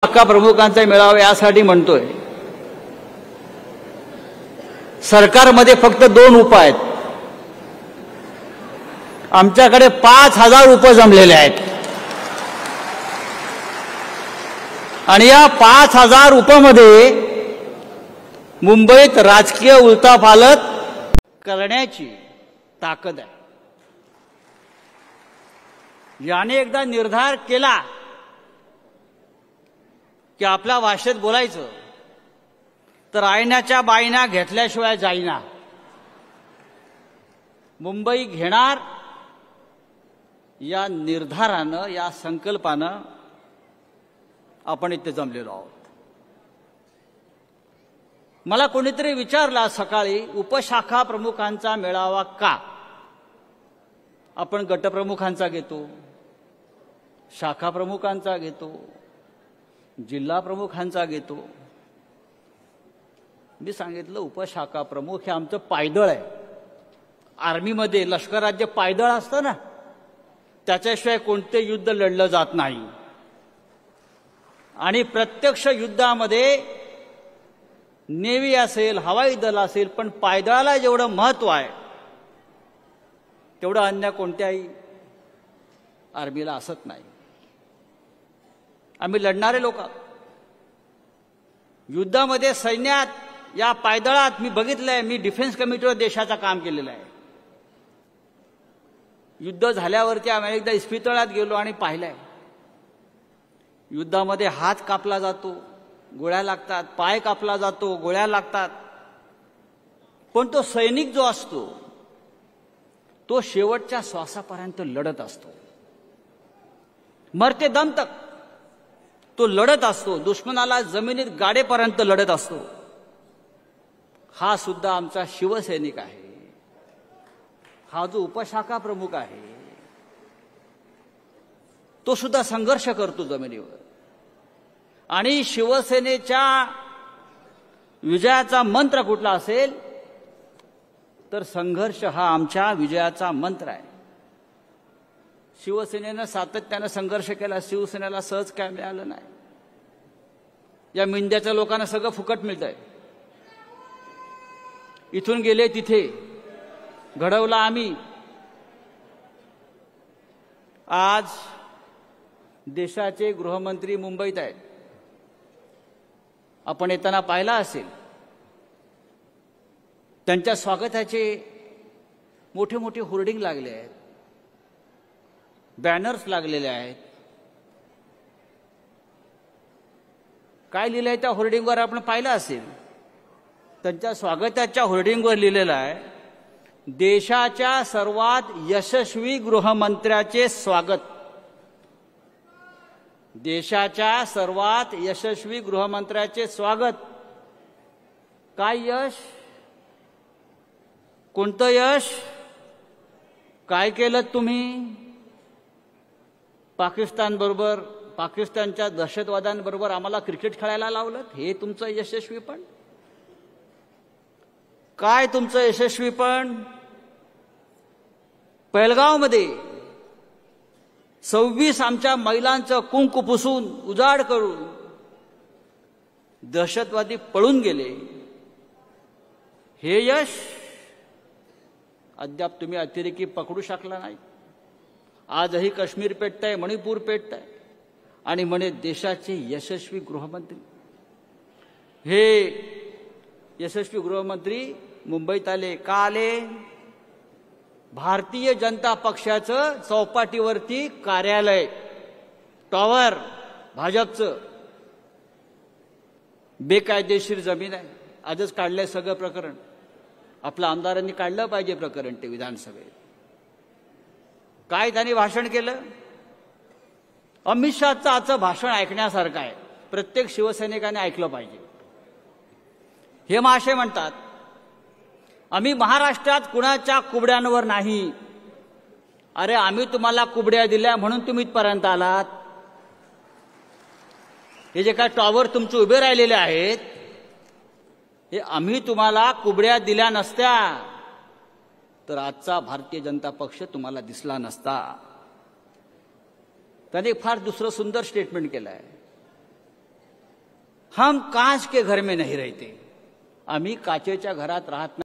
शाखा प्रमुखांचा मेळावा यासाठी म्हणतोय, सरकारमध्ये फक्त 2 उपाय आहेत. आमच्याकडे 5000 उप जमलेले आहेत आणि या 5000 उपमध्ये मुंबईत राजकीय उलथापालथ करण्याची ताकद आहे. याने एकदा निर्धार केला की आपल्या भाषेत बोलायचं तर आयनाच्या बायना घेतल्याशिवाय जाईना. मुंबई घेणार या निर्धारानं, या संकल्पानं आपण इथे जमलेलो आहोत. मला कोणीतरी विचारला सकाळी, उपशाखा प्रमुखांचा मेळावा का? आपण गटप्रमुखांचा घेतो, शाखा प्रमुखांचा घेतो, जिल्हा प्रमुखांचा घेतो. मी सांगितलं, उपशाखा प्रमुख हे आमचं पायदळ आहे. आर्मीमध्ये लष्कर राज्य पायदळ असतं ना, त्याच्याशिवाय कोणते युद्ध लढलं जात नाही. आणि प्रत्यक्ष युद्धामध्ये नेव्ही असेल, हवाई दल असेल, पण पायदळाला जेवढं महत्व आहे तेवढं अन्य कोणत्याही आर्मीला असत नाही. आम्ही लढणारे लोक. युद्धामध्ये सैन्यात, या पायदळात मी बघितलंय. मी डिफेन्स कमिटीवर देशाचं काम केलेलं आहे. युद्ध झाल्यावरती आम्ही एकदा इस्पितळात गेलो आणि पाहिलंय. युद्धामध्ये हात कापला जातो, गोळ्या लागतात, पाय कापला जातो, गोळ्या लागतात, पण तो सैनिक जो असतो तो शेवटच्या श्वासापर्यंत लढत असतो. मरते दम तक तो लढत असतो. दुश्मनाला जमिनीत गाडेपर्यंत लढत असतो. हा सुद्धा आमचा शिवसैनिक आहे. हा जो उपशाखा प्रमुख आहे तो सुद्धा संघर्ष करतो जमिनीवर. आणि शिवसेनेच्या विजयाचा मंत्र कुठला असेल तर संघर्ष हा आमच्या विजयाचा मंत्र आहे. शिवसेनेनं सातत्यानं संघर्ष केला. शिवसेनेला सहज काय मिळालं नाही. या मिंद्याच्या लोकांना सगळं फुकट मिळतंय. इथून गेले तिथे घडवला आम्ही. आज देशाचे गृहमंत्री मुंबईत आहेत. आपण येताना पाहिला असेल, त्यांच्या स्वागताचे मोठे मोठे होर्डिंग लागले आहेत, बॅनर्स लागलेले आहेत. काय लिहिलंय त्या होर्डिंगवर आपण पाहिलं असेल. त्यांच्या स्वागताच्या होर्डिंगवर लिहिलेलं आहे, देशाच्या सर्वात यशस्वी गृहमंत्र्याचे स्वागत. देशाच्या सर्वात यशस्वी गृहमंत्र्याचे स्वागत. काय यश? कोणतं यश? काय केलं तुम्ही? पाकिस्तानबरोबर, पाकिस्तानच्या दहशतवाद्यांबरोबर आम्हाला क्रिकेट खेळायला लावलं. हे तुमचं यशस्वीपण? काय तुमचं यशस्वीपण? पहलगावमध्ये 26 आमच्या महिलांचं कुंकू पुसून, उजाड करून दहशतवादी पळून गेले. हे यश अद्याप तुम्ही अतिरेकी पकडू शकला नाही. आजही काश्मीर पेटतंय, मणिपूर पेटतंय आणि म्हणे देशाचे यशस्वी गृहमंत्री. हे यशस्वी गृहमंत्री मुंबईत आले. का आले? भारतीय जनता पक्षाचं चौपाटीवरती कार्यालय, टॉवर, भाजपचं बेकायदेशीर जमीन आहे. आजच काढलंय सगळं प्रकरण. आपल्या आमदारांनी काढलं पाहिजे प्रकरण ते विधानसभेत. काय त्यांनी भाषण केलं? अमित शहाचं आजचं भाषण ऐकण्यासारखं आहे. प्रत्येक शिवसैनिकाने ऐकलं पाहिजे. हे महाशय म्हणतात, आम्ही महाराष्ट्रात कुणाच्या कुबड्यांवर नाही. अरे आम्ही तुम्हाला कुबड्या दिल्या म्हणून तुम्ही इथपर्यंत आलात. हे जे काय टॉवर तुमचे उभे राहिलेले आहेत, हे आम्ही तुम्हाला कुबड्या दिल्या नसत्या तर आजचा भारतीय जनता पक्ष तुम्हाला दिसला नसता. त्याने फार दुसरं सुंदर स्टेटमेंट केलं आहे. हम कांच के घर में नहीं रहते, आम्ही काचेच्या घरात राहत नाही.